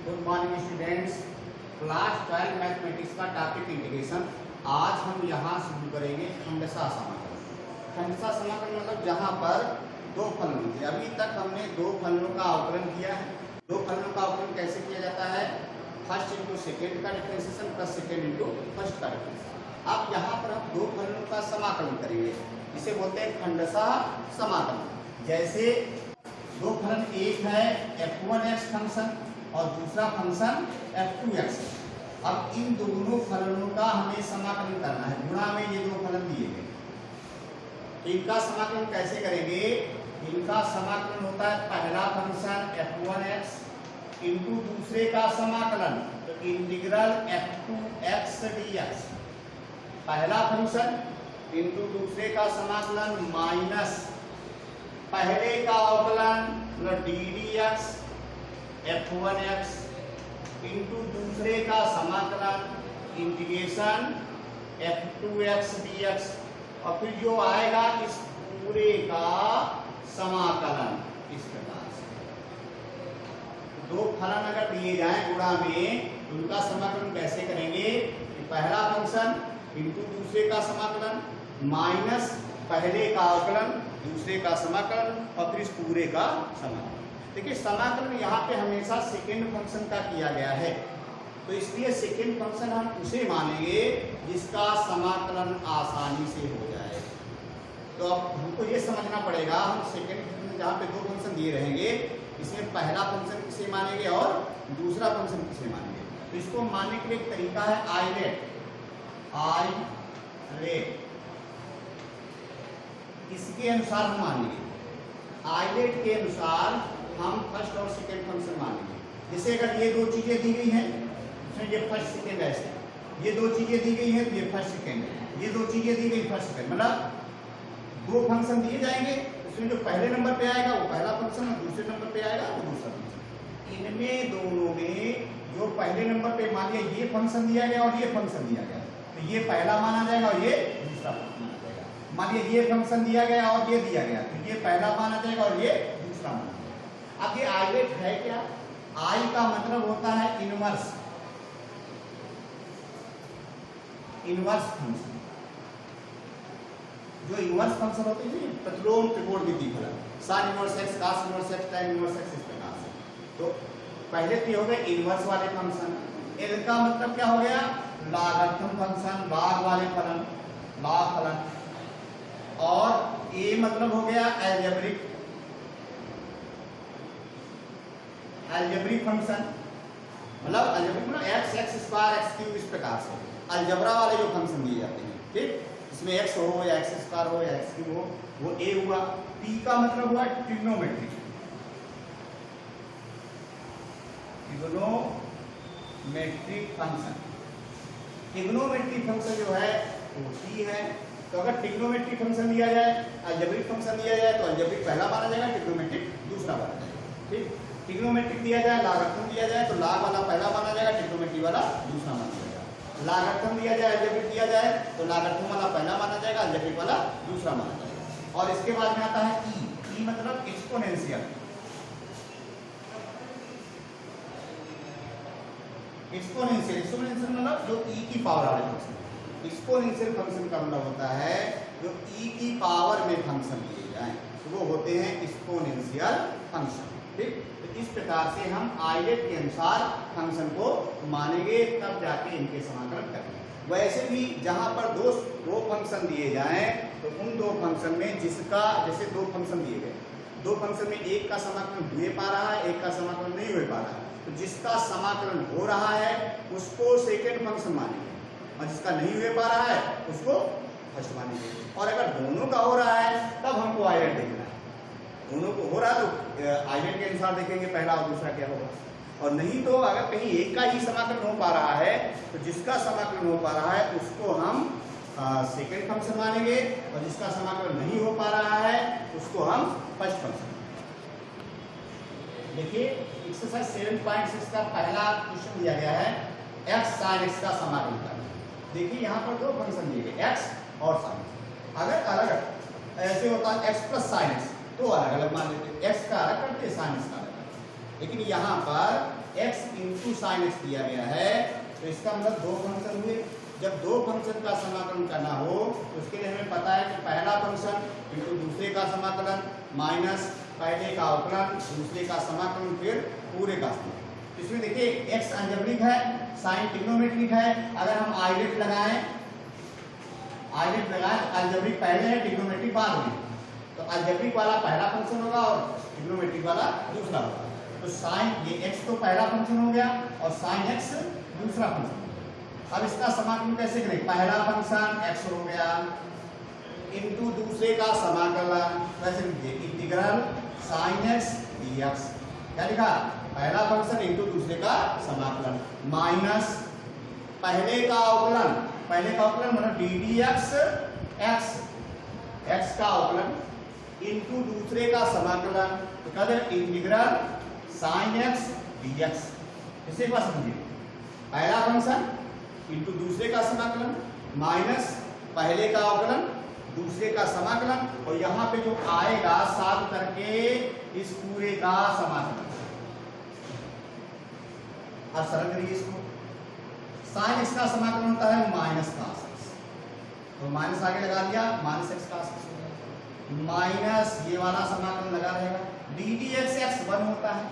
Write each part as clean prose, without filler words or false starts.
Good morning students. Class 12 mathematics का topic integration. आज हम यहाँ शुरू करेंगे खंडशः समाकलन। खंडशः समाकलन मतलब जहाँ पर दो फलनों थे। अभी तक हमने दो फलनों का अवकलन किया है। दो फलनों का अवकलन कैसे किया जाता है? फर्स्ट इंटू सेकेंड का differentiation plus second into first का डिफरेंशिएशन। अब यहाँ पर हम दो फलनों का समाकलन करेंगे, इसे बोलते हैं खंडशः समाकलन। जैसे दो फलन, एक है f1x फंक्शन और दूसरा फंक्शन f2x। अब इन दोनों फलनों का हमें समाकलन करना है। गुणा में ये दो फलन दिए गए, इनका समाकलन कैसे करेंगे? इनका समाकलन होता है पहला फंक्शन f1x इंटू दूसरे का समाकलन, तो इंटीग्रल f2x dx। पहला फंक्शन इंटू दूसरे का समाकलन माइनस पहले का अवकलन D D x f1x into दूसरे का समाकलन इंटीग्रेशन f2x dx। और फिर जो आएगा इस पूरे का समाकलन इस प्रकार से। दो फलन अगर दिए जाएं गुणा में, उनका समाकलन कैसे करेंगे? पहला फंक्शन इंटू दूसरे का समाकलन माइनस पहले का अवकलन दूसरे का समाकलन और फिर इस पूरे का समाकलन। देखिए समाकलन यहाँ पे हमेशा सेकेंड फंक्शन का किया गया है, तो इसलिए सेकेंड फंक्शन हम उसे मानेंगे जिसका समाकलन आसानी से हो जाए। तो अब हमको ये समझना पड़ेगा, हम सेकेंड फंक्शन जहाँ पे दो फंक्शन दिए रहेंगे, इसमें पहला फंक्शन किसे मानेंगे और दूसरा फंक्शन किसे मानेंगे। तो इसको मानने के लिए एक तरीका है आइलेट। इसके अनुसार हम मानेंगे, आइलेट के अनुसार हम फर्स्ट और सेकेंड फंक्शन मानेंगे। जैसे अगर ये दो चीजें दी गई हैं, इसमें ये फर्स्ट सेकेंड ऐसे, ये दो चीजें दी गई हैं तो ये फर्स्ट सेकेंड, ये दो चीजें दी गई फर्स्ट सेकेंड, मतलब दो फंक्शन दिए जाएंगे, उसमें जो पहले नंबर पे आएगा वो पहला फंक्शन और दूसरे नंबर पे आएगा वो दूसरा फंक्शन। इनमें दोनों में जो पहले नंबर पे मान लिया ये फंक्शन दिया गया और ये फंक्शन दिया गया, तो ये पहला माना जाएगा और ये दूसरा माना जाएगा। मान लिया ये फंक्शन दिया गया और ये दिया गया, तो ये पहला माना जाएगा और ये दूसरा माना जाएगा। अब ये आइलेट है क्या? आई का मतलब होता है इनवर्स, इनवर्स फंक्शन। जो इनवर्स फंक्शन होते हैं प्रतिलोम त्रिकोणमितीय फलन, sin inverse x, cos inverse x, tan inverse x, इस प्रकार से। तो पहले तो हो गए इनवर्स वाले फंक्शन। इनका मतलब क्या हो गया? लॉगरिथम फंक्शन, लॉग वाले फलन, लॉग फलन। और ये मतलब हो गया अलजेब्रिक, अलजेब्रिक फंक्शन, मतलब अलजेब्रिक मतलब x स्क्वायर x क्यूब, इस प्रकार से अलजबरा वाले जो फंक्शन दिए जाते हैं। ठीक, इसमें x हो या x स्क्वायर हो या x क्यूब हो, वो a हुआ। t का मतलब हुआ trigonometric, trigonometric function. Trigonometric function जो है वो t है। तो अगर ट्रिग्नोमेट्रिक फंक्शन दिया जाए, अलजेब्रिक फंक्शन दिया जाए, तो अलजेब्रिक पहला माना जाएगा, ट्रिग्नोमेट्रिक दूसरा माना जाएगा। ठीक, ट्रिग्नोमेट्रिक दिया जाए, लॉगरिथम दिया जाए, तो लॉग वाला पहला माना जाएगा, ट्रिग्नोमेट्रिक वाला दूसरा माना जाएगा। लॉगरिथम दिया जाए, अलजेब्रिक दिया जाए, तो लॉगरिथम वाला पहला माना जाएगा, अलजेब्रिक वाला दूसरा माना जाएगा। और इसके बाद में आता है ई मतलब एक्सपोनेंशियल। एक्सपोनेंशियल मतलब जो ई की पावर वाले फंक्शन। एक्सपोनेंशियल फंक्शन का मतलब होता है जो ई की पावर में फंक्शन दिए जाए, तो वो होते हैं एक्सपोनेंशियल फंक्शन। ठीक, तो इस प्रकार से हम आइलेट के अनुसार फंक्शन को मानेंगे, तब जाके इनके समाकलन करेंगे। वैसे भी जहां पर दो फंक्शन दिए जाएं, तो उन दो फंक्शन में जिसका, जैसे दो फंक्शन दिए गए, दो फंक्शन में एक का समाकलन हुए पा रहा है, एक का समाकलन नहीं हुए पा रहा है, तो जिसका समाकलन हो रहा है उसको सेकेंड फंक्शन मानेंगे और जिसका नहीं हुए पा रहा है उसको फर्स्ट मानेंगे। और अगर दोनों का हो रहा है तब हमको आइलेट देखना है। दोनों को हो रहा है तो आइलेट के अनुसार देखेंगे पहला और दूसरा क्या होगा। और नहीं तो अगर कहीं एक का ही समाकलन हो पा रहा है, तो जिसका समाकलन हो पा रहा है उसको हम सेकेंड फंक्शन मानेंगे और जिसका समाकलन नहीं हो पा रहा है उसको हम फर्स्ट फंक्शन। देखिए एक्सरसाइज 7.6 का पहला क्वेश्चन दिया गया है, x sin x का समाकलन करना। देखिए यहाँ पर दो फंक्शन दिए गए x और sin x। अगर अलग ऐसे होता है x + sin x, तो अलग अलग मान लेते, x का अलग करते sin x का अलग करते। लेकिन यहाँ पर x इंटू साइन एक्स दिया गया है, तो इसका मतलब दो फंक्शन हुए। जब दो फंक्शन का समाकलन करना हो तो उसके लिए हमें पता है कि पहला फंक्शन इंटू दूसरे का समाकलन माइनस पहले का अवकलन दूसरे का समाकलन फिर पूरे का समाकलन। इसमें देखिए x अलजेब्रिक है, साइन ट्रिग्नोमेट्रिक है। अगर हम आइलेट लगाएं अलजेब्रिक पहले है ट्रिग्नोमेट्रिक बाद में, तो अलजेब्रिक वाला पहला फंक्शन होगा और ट्रिग्नोमेट्रिक वाला दूसरा होगा। तो साइन ये x तो पहला फंक्शन हो गया और साइन x दूसरा फंक्शन। अब इसका समाकलन कैसे करें? पहला फंक्शन x हो गया इनटू दूसरे का समाकलन, वैसे लिखिए इंटीग्रल sin x dx। क्या लिखा? पहला फंक्शन इनटू दूसरे का समाकलन माइनस पहले का अवकलन, पहले का अवकलन मतलब ddx x, x का अवकलन इनटू दूसरे का समाकलन, तो क्या दें इंटीग्रल sin x dx। इसे एक बार समझिए, पहला फंक्शन इनटू दूसरे का समाकलन माइनस पहले का अवकलन दूसरे का समाकलन, और यहाँ पे जो आएगा साथ करके इस पूरे का समाकलन। अब सरल करिए इसको, साइन एक्स का समाकलन होता है माइनस cos x, तो माइनस आगे लगा दिया minus x cos x minus ये वाला समाकलन लगा रहेगा डी डी एक्स एक्स 1 होता है।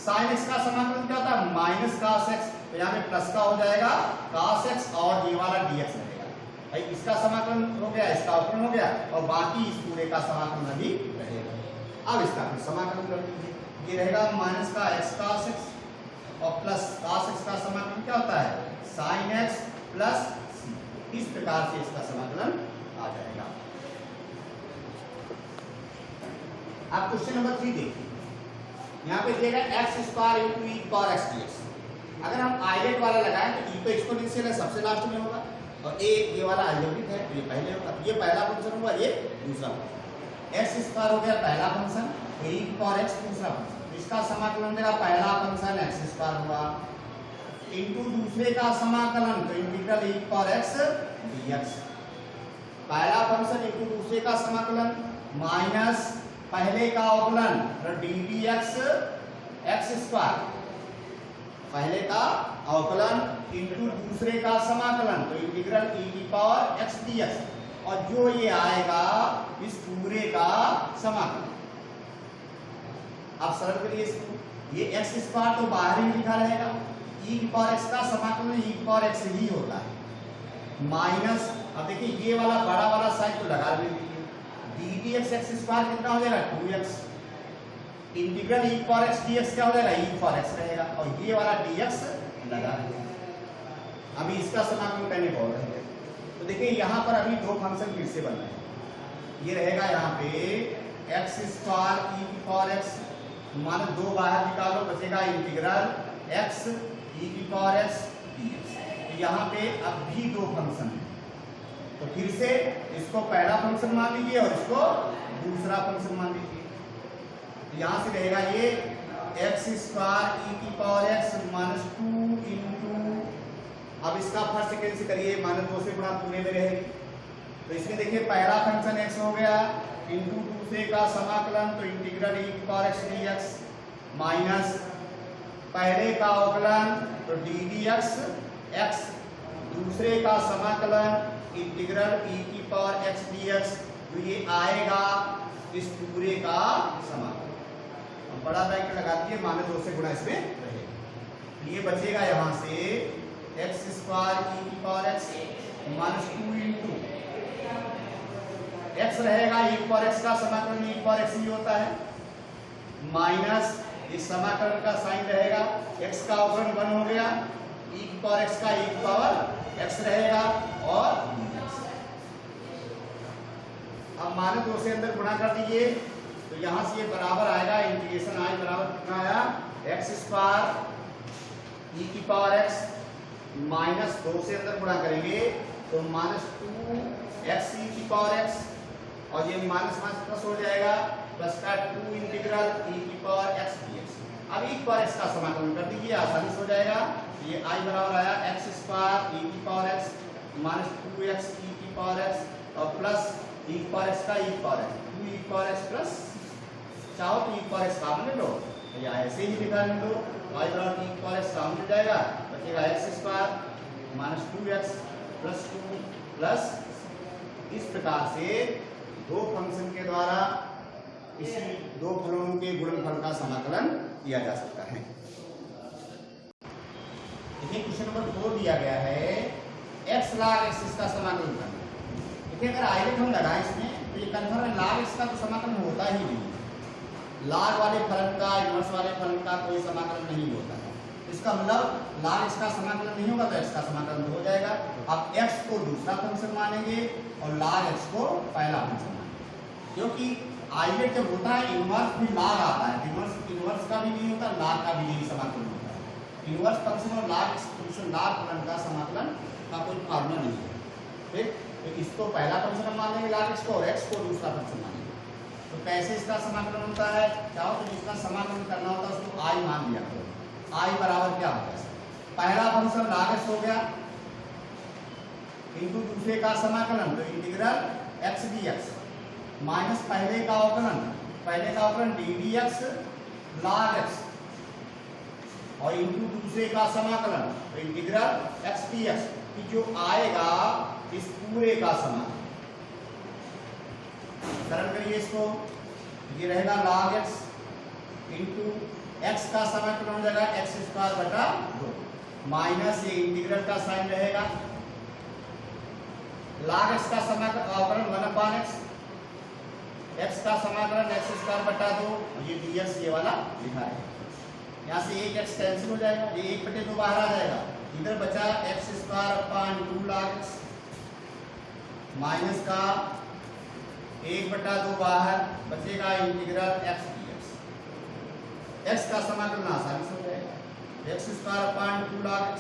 साइन एक्स का समाकलन क्या होता है? माइनस cos x, तो यहाँ पे प्लस का हो जाएगा cos x और ये वाला dx रहेगा। भाई इसका समाकलन हो गया, इसका अवकलन हो गया और बाकी इस पूरे का समाकलन अभी रहेगा। अब इसका फिर समाकलन कर दीजिए, ये रहेगा माइनस का x cos x और प्लस cos x का समाकलन क्या होता है? sin x plus c। इस प्रकार से इसका समाकलन आ जाएगा। आप क्वेश्चन नंबर 3 देखिए, यहाँ पे दिया गया x स्क्वायर इंटू ई पावर एक्स dx। अगर हम आइलेट वाला लगाएं तो ई तो एक्सपोनेंशियल है, सबसे लास्ट में होगा, और ए ये वाला अलजेब्रिक है तो ये पहले होगा। ये पहला फंक्शन हुआ, ये दूसरा फंक्शन। एक्स स्क्वायर हो गया पहला फंक्शन, ई पावर एक्स दूसरा फंक्शन। इसका समाकलन देगा पहला फंक्शन एक्स स्क्वायर हुआ इंटू दूसरे का समाकलन, तो इंटीग्रल ई पावर एक्स dx। पहला फंक्शन इंटू दूसरे का समाकलन माइनस पहले का अवकलन D D x x square, पहले का अवकलन इंटू दूसरे का समाकलन, तो इंटीग्रल ई की पावर एक्स dx, और जो ये आएगा इस पूरे का समाकलन। अब सरल करिए इसको, ये एक्स स्क्वायर तो बाहर ही लिखा रहेगा, ई की पावर एक्स का समाकलन ई की पावर एक्स ही होता है माइनस। अब देखिए ये वाला बड़ा वाला साइन तो लगा दीजिए, D D x x square कितना हो जाएगा 2x, इंटीग्रल ई पावर एक्स dx क्या हो जाएगा ई पावर एक्स रहेगा, और ये वाला dx लगा है। अभी इसका समाकलन करने को और है, तो देखिए यहाँ पर अभी दो फंक्शन फिर से बन रहे हैं। ये रहेगा यहाँ पे एक्स स्क्वायर ई की पावर एक्स, मान दो बाहर निकालो बचेगा इंटीग्रल एक्स ई की पावर एक्स dx। तो यहाँ पे अब भी दो फंक्शन है, तो फिर से इसको पहला फंक्शन मान लीजिए और इसको दूसरा फंक्शन मान लीजिए। यहाँ से रहेगा ये एक्स स्क्वायर ई की पावर एक्स माइनस 2 इंटू, अब इसका फर्स्ट सेकेंड से करिए माइनस 2 से गुणा पूरे में रहेगी, तो इसमें देखिए पहला फंक्शन x हो गया इंटू दूसरे का समाकलन, तो इंटीग्रल ई की पावर एक्स dx माइनस पहले का अवकलन तो डी डी एक्स एक्स, दूसरे का समाकलन इंटीग्रल ई की पावर एक्स dx, तो ये आएगा इस पूरे का समाकलन। बड़ा ब्रैकेट लगा दिए माइनस 2 से गुणा इसमें रहेगा, ये बचेगा यहाँ से एक्स स्क्वायर ई की power x minus 2 into x रहेगा ई की पावर एक्स का समाकलन ई की पावर एक्स ही होता है माइनस इस समाकलन का साइन रहेगा एक्स का अवकलन 1 हो गया, ई की पावर एक्स का ई की पावर एक्स रहेगा, और अब माइनस 2 से अंदर गुणा कर दीजिए, तो यहाँ से ये बराबर आएगा इंटीग्रेशन आई बराबर कितना आया एक्स स्क्वायर ई की पावर एक्स माइनस 2 से अंदर गुणा करेंगे तो माइनस 2 एक्स ई की पावर एक्स, और ये माइनस माइनस प्लस हो जाएगा प्लस का 2 इंटीग्रल ई की पावर एक्स dx। अब ई की पावर एक्स का समाकलन कर दीजिए, आसानी से हो जाएगा। ये आई बराबर आया एक्स स्क्वायर ई की पावर एक्स माइनस 2x ई की पावर एक्स और प्लस ई की पावर एक्स का ई की पावर एक्स 2 ई की पावर एक्स प्लस, चाहो तो ई की पावर एक्स कॉमन ले लो या ऐसे ही लिखा ले लो, y बराबर टी इक्वल एक्स राउंड हो जाएगा, बचेगा x square minus 2x plus 2 plus. इस प्रकार से दो फंक्शन के द्वारा इसी दो फलों के गुणनफल का समाकलन किया जा सकता है। देखिए क्वेश्चन नंबर 4 दिया गया है x log x इसका समाकलन करना। देखिए अगर आयत हम लगाएं इसमें तो ये कन्फर्म है log x का तो समाकलन होता ही नहीं, log वाले फलन का इनवर्स वाले फलन का कोई समाकलन नहीं होता है। इसका मतलब log x का समाकलन नहीं होगा तो x का समाकलन हो जाएगा। अब x को दूसरा फंक्शन मानेंगे और log x को पहला फंक्शन मानेंगे, क्योंकि आइलेट जब होता है इनवर्स भी log आता है, इनवर्स का भी नहीं होता, log का भी नहीं समाकलन होता है। इनवर्स फंक्शन और log फंक्शन log फलन का समाकलन का कोई फार्मूला नहीं है, ठीक। तो इसको पहला फंक्शन हम मानेंगे log x को और x को दूसरा फंक्शन मानेंगे। तो कैसे इसका समाकलन होता है, चाहो तो जिसका समाकलन करना होता है उसको i मान लिया करो। i बराबर क्या होगा, पहला फंक्शन log x हो गया इनटू दूसरे का समाकलन तो इंटीग्रल x dx माइनस पहले का अवकलन D D x log x और इनटू दूसरे का समाकलन तो इंटीग्रल x dx कि जो आएगा इस पूरे का समाकलन। सरल करिए इसको, ये रहेगा log x इनटू x का समाकलन हो जाएगा x स्क्वायर बटा 2 माइनस ये इंटीग्रल का साइन रहेगा log x का समाकलन अवकलन 1/x x का समाकलन x स्क्वायर बटा 2 ये dx ये वाला लिखा है। यहाँ से एक x कैंसिल हो जाएगा, ये 1/2 बाहर आ जाएगा, इधर बचा x square upon 2 log x minus का 1/2 बाहर बचेगा इंटीग्रल x dx। x का समाकलन आसानी से हो जाएगा, x square upon 2 log x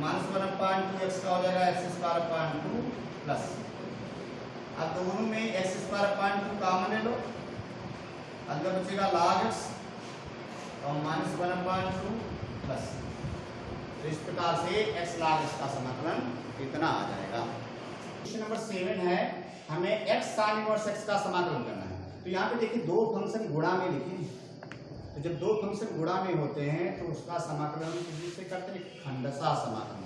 minus 1/2x का हो जाएगा x स्क्वायर अपान 2 प्लस। अब दोनों में x स्क्वायर अपान 2 कॉमन ले लो, अंदर बचेगा log x और माइनस 1/2 प्लस। तो इस प्रकार से x log x का समाकलन इतना आ जाएगा। क्वेश्चन नंबर 7 है, हमें x sin इनवर्स x का समाकलन करना है। तो यहाँ पे देखिए दो फंक्शन गुणा में लिखे, तो जब दो फंक्शन गुणा में होते हैं तो उसका समाकलन किससे करते हैं, खंडशः समाकलन।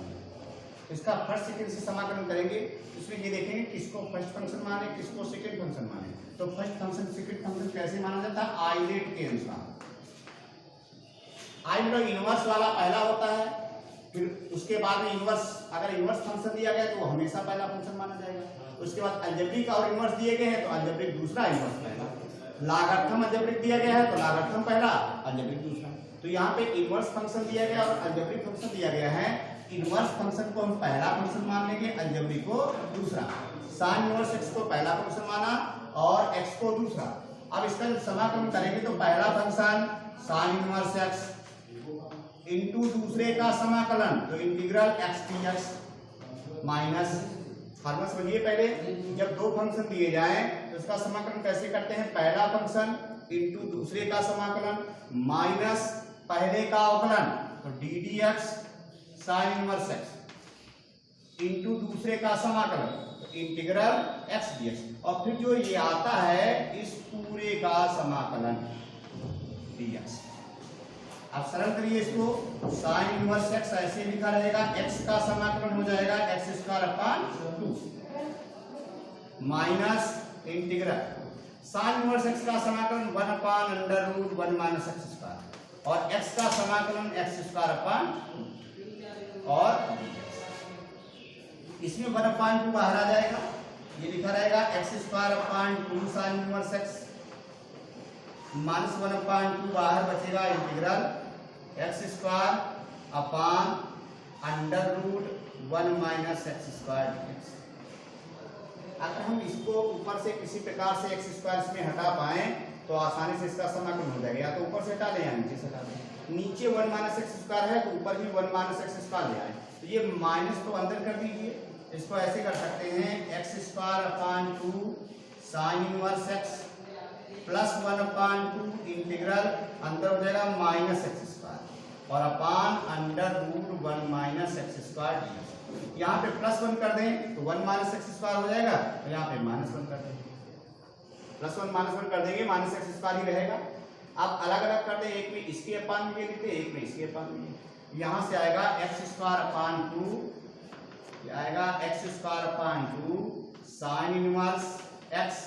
इसका फर्स्ट सेकंड से समाकलन करेंगे, इसमें ये देखेंगे किसको फर्स्ट फंक्शन माने किसको सेकंड फंक्शन माने। तो फर्स्ट फंक्शन सेकंड फंक्शन कैसे माना जाता है, आइलेट के अनुसार। आई मतलब इनवर्स वाला पहला होता है, फिर उसके बाद में इनवर्स, अगर इनवर्स फंक्शन दिया गया तो वो हमेशा पहला फंक्शन माना जाएगा। उसके बाद अलजेब्रिक और इनवर्स दिए गए हैं तो अलजेब्रिक दूसरा, इनवर्स पहला। लॉगरिथम अलजेब्रिक दिया गया है तो लॉगरिथम पहला, अलजेब्रिक दूसरा। तो यहाँ पे इनवर्स फंक्शन दिया गया और अलजेब्रिक फंक्शन दिया गया है। इनवर्स फंक्शन को हम पहला फंक्शन मान लेंगे, अलजेब्रिक को दूसरा। साइन इनवर्स x को पहला फंक्शन माना और x को दूसरा। अब इसका जब समाकलन करेंगे तो पहला function sine inverse x into दूसरे का समाकलन तो integral x dx minus. Formula समझिए पहले, जब दो फंक्शन दिए जाएं तो इसका समाकलन कैसे करते हैं, पहला फंक्शन इनटू दूसरे का समाकलन माइनस पहले का अवकलन तो D D x sign inverse x into दूसरे का समाकलन तो इंटीग्रल x dx और फिर जो ये आता है इस पूरे का समाकलन dx। अब सरल करिए इसको, साइन इनवर्स x ऐसे लिखा रहेगा, x का समाकलन हो जाएगा x square upon 2 minus integral sign inverse x का समाकलन 1/√1 माइनस x स्क्वायर और x का समाकलन x स्क्वायर अपान 2 और इसमें 1/2 बाहर आ जाएगा, ये लिखा रहेगा x square upon 2 sine inverse x minus 1/2 बाहर बचेगा integral x square upon √1 minus x square dx। अगर हम इसको ऊपर से किसी प्रकार से x स्क्वायर इसमें हटा पाए तो आसानी से इसका समाकलन हो जाएगा, या तो ऊपर से हटा दें या नीचे से हटा दें। नीचे 1 माइनस x स्क्वायर है तो ऊपर भी 1 माइनस x स्क्वायर ले आए, तो ये माइनस तो अंदर कर दीजिए। इसको ऐसे कर सकते हैं x square upon 2 sine inverse x plus 1/2 integral अंदर हो जाएगा माइनस x स्क्वायर और अपान √1 माइनस x स्क्वायर dx। यहाँ पे प्लस 1 कर दें तो 1 माइनस x स्क्वायर हो जाएगा, तो यहाँ पे माइनस 1 कर देंगे, प्लस 1 माइनस 1 कर देंगे, माइनस x स्क्वायर ही रहेगा। अब अलग अलग करते हैं, एक में इसके अपान में लिखते हैं, एक में इसके अपान में। यहाँ से आएगा एक्स स्क्वायर अपान 2, ये आएगा x square upon 2 sine inverse x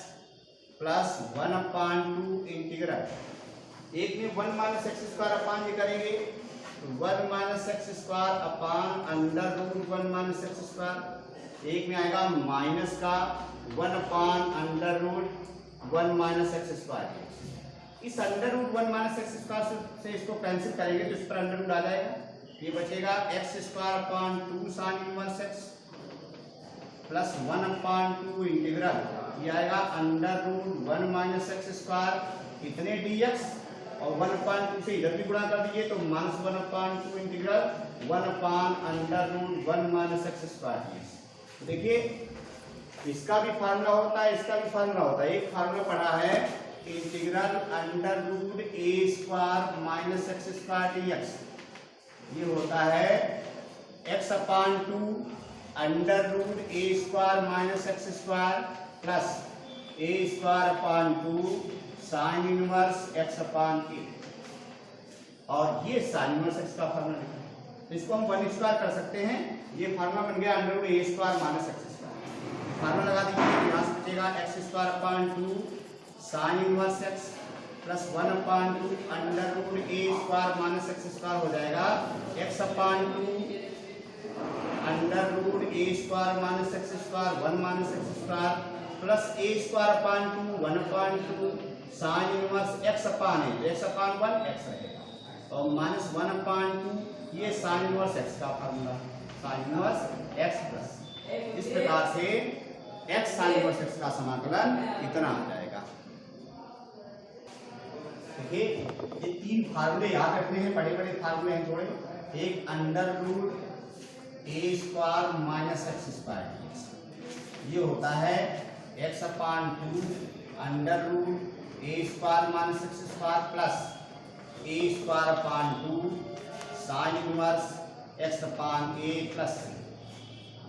plus 1 upon 2 integral, एक में 1 माइनस एक्स स्क्वायर अपान ये करेंगे तो 1 minus x square upon under root 1 minus x square, एक में आएगा माइनस का 1 upon under root 1 minus x square. इस under root 1 minus x square से इसको कैंसिल करेंगे तो इस पर अंडर रूट आ जाएगा, ये बचेगा x square upon 2 sine inverse x plus 1 upon 2 integral, ये आएगा under root 1 minus x square इतने dx और 1 अपान 2 से इधर भी गुणा कर दीजिए तो minus 1 upon 2 integral 1 upon under root 1 minus x square dx। तो देखिए इसका भी फार्मूला होता है, इसका भी फार्मूला होता है। एक फार्मूला पढ़ा है integral under root a square minus x square dx, ये होता है x upon 2 under root a square minus x square plus a square upon 2 sine inverse x upon a, और ये साइन इनवर्स x का formula लिखा है, तो इसको हम 1 स्क्वायर कर सकते हैं। ये फार्मूला बन गया under root a square minus x square, formula लगा दीजिए, यहाँ से बचेगा x square upon 2 sine inverse x plus 1 upon 2 under root a square minus x square हो जाएगा x upon 2 under root a square minus x square 1 minus x square plus a square upon 2 1 upon 2 sine inverse x upon a, x upon 1 x रहेगा और minus 1 upon 2 ये sine inverse x का formula, sign inverse x plus, इस प्रकार से x sign inverse x का समाकलन इतना आ जाएगा। देखिए ये 3 फार्मूले याद रखने हैं, बड़े बड़े फार्मूले हैं थोड़े। एक under root a square minus x square dx, ये होता है x upon 2 under root a square minus x square plus a square upon 2 sine inverse x upon a plus.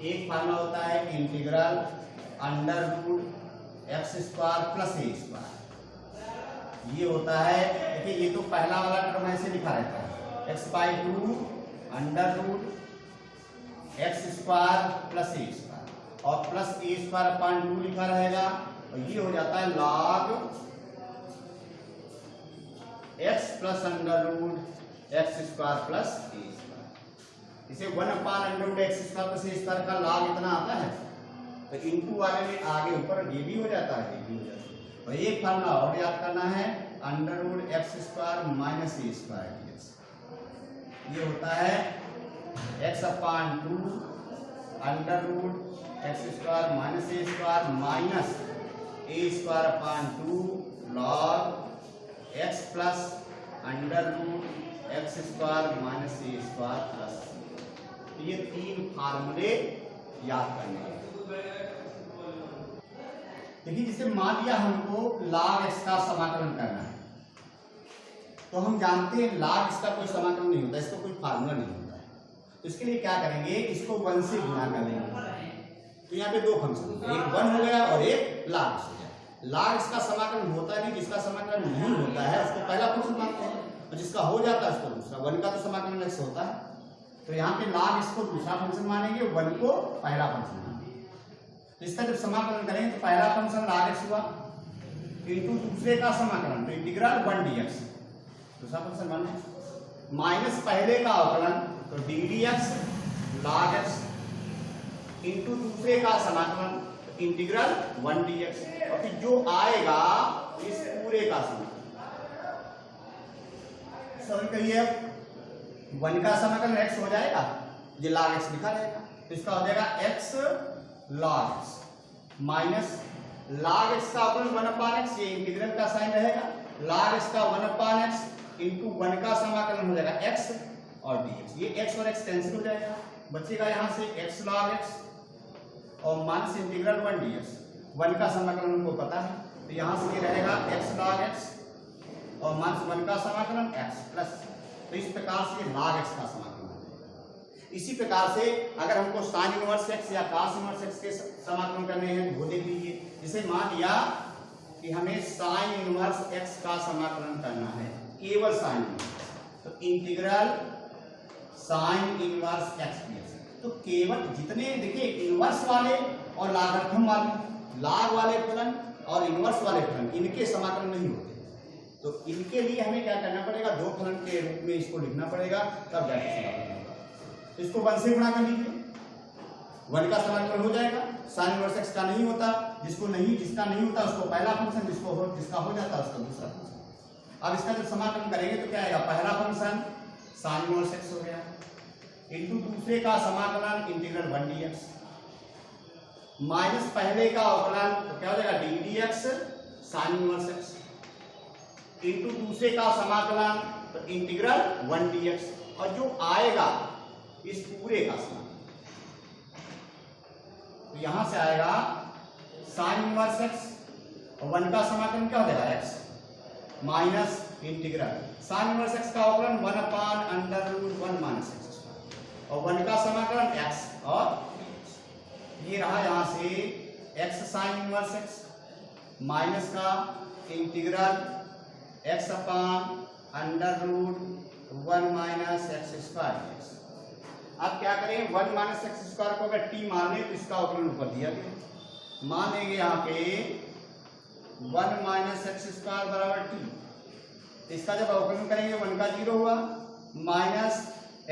एक फार्मूला होता है integral under root x square plus a square, ये होता है, देखिए ये तो पहला वाला टर्म ऐसे लिखा रहता है x by 2 under root x square plus a square और प्लस ए स्क्वायर अपान 2 लिखा रहेगा, और ये हो जाता है log x plus under root x square plus a square. इसे 1 upon under root x square plus a square का लॉग इतना आता है, तो इनटू वाले में आगे ऊपर ये भी हो जाता है, ये भी हो जाता है। और एक फार्मूला और याद करना है under root x square minus a square dx, ये होता है x upon 2 under root x square minus a square minus a square upon 2 log x plus under root x square minus a square plus. ये 3 फार्मूले याद करने हैं। देखिए जिसे मान लिया हमको log x का समाकलन करना है, तो हम जानते हैं log x का कोई समाकलन नहीं होता, इसका कोई फार्मूला नहीं होता है, तो इसके लिए क्या करेंगे, इसको 1 से गुणा कर लेंगे। तो यहाँ पे 2 फंक्शन, एक 1 हो गया और एक log x हो गया। log x का समाकलन होता नहीं, जिसका समाकलन नहीं होता है उसको पहला फंक्शन मानते हैं, और जिसका हो जाता है उसको दूसरा। 1 का तो समाकलन x होता है, तो यहाँ पे log x को दूसरा फंक्शन मानेंगे, 1 को पहला फंक्शन। इसका जब समाकलन करेंगे तो पहला फंक्शन log x हुआ इनटू दूसरे का समाकलन तो इंटीग्रल 1 dx, दूसरा फंक्शन 1 माइनस पहले का अवकलन तो d dx log x into दूसरे का समाकलन तो इंटीग्रल 1 dx, और फिर जो आएगा इस पूरे का समाकलन। समझ करिए 1 का समाकलन x हो जाएगा, ये log x लिखा रहेगा, तो इसका हो जाएगा x log x minus log x का अवकलन 1 अपान x, ये इंटीग्रल का साइन रहेगा, log x का 1 अपान x इंटू 1 का समाकलन हो जाएगा x और dx, ये x और x कैंसिल हो जाएगा, बचेगा यहाँ से x log x और माइनस इंटीग्रल 1 dx। 1 का समाकलन हमको पता है, तो यहाँ से ये रहेगा x log x और माइनस 1 का समाकलन x प्लस, तो इस प्रकार से log x का समाकलन। इसी प्रकार से अगर हमको साइन इनवर्स x या cos इनवर्स x के समाकलन करने हैं तो वो देख लीजिए। जैसे मान लिया कि हमें साइन इनवर्स x का समाकलन करना है, केवल साइन इनवर्स। तो integral sign inverse x dx। तो केवल जितने देखिए इनवर्स वाले और लाघर्थम वाले, लाग वाले फलन और इनवर्स वाले फलन, इनके समाकलन नहीं होते। तो इनके लिए हमें क्या करना पड़ेगा, दो फलन के रूप में इसको लिखना पड़ेगा, तब जाके समाकलन होगा। तो इसको 1 से गुणा कर लीजिए, 1 का समाकलन हो जाएगा। साइन इनवर्स x का नहीं होता, जिसका नहीं होता उसको पहला फंक्शन, जिसका हो जाता है उसका दूसरा फंक्शन। अब इसका जब समाकलन करेंगे तो क्या आएगा, पहला फंक्शन साइन इनवर्स x हो गया इनटू दूसरे का समाकलन इंटीग्रल 1 dx माइनस पहले का अवकलन, तो क्या हो जाएगा d dx sign inverse x into दूसरे का समाकलन, तो इंटीग्रल 1 dx, और जो आएगा इस पूरे का समाकलन, तो यहां से आएगा साइन इनवर्स x और 1 का समाकलन क्या हो जाएगा x minus integral sign inverse x का अवकलन 1/√1 माइनस x और 1 का समाकलन x, और ये रहा यहां से x sign inverse x minus का इंटीग्रल x/√1 माइनस x²। अब क्या करें, 1 माइनस x² को अगर t मान लें तो इसका अवकलन ऊपर दिया गया, मान लेंगे यहाँ पे 1 माइनस x² बराबर t। इसका जब अवकलन करेंगे 1 का 0 हुआ, माइनस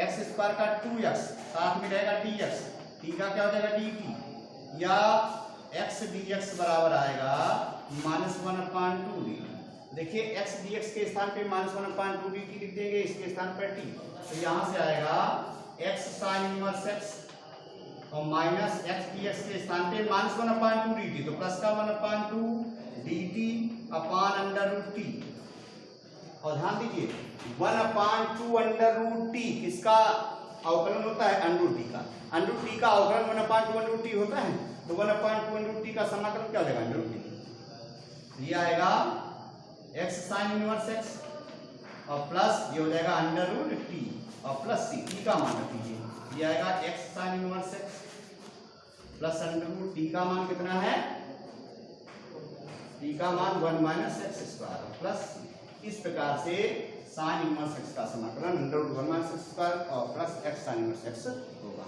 x² का 2x, साथ में रहेगा dx, t का क्या हो जाएगा dt, या x dx बराबर आएगा -1/2 dt। देखिए x dx के स्थान पे -1/2 dt लिख देंगे, इसके स्थान पर t, तो यहाँ से आएगा x साइन इनवर्स x और माइनस x dx के स्थान पे -1/2 dt, तो प्लस का 1/2 dt अपॉन √t। और ध्यान दीजिए 1/2 √t किसका अवकलन होता है, √t का। √t का अवकलन 1/2 √t होता है, तो 1/2 √t का समाकलन क्या हो जाएगा, √t। ये आएगा x साइन इनवर्स x और प्लस ये हो जाएगा √t और प्लस t का मान रखिए, ये आएगा x sign inverse x plus √t का मान कितना है, t का मान 1 माइनस x² प्लस, इस प्रकार से साइन इनवर्स x का समाकलन √1 माइनस x² और plus x sign inverse x होगा।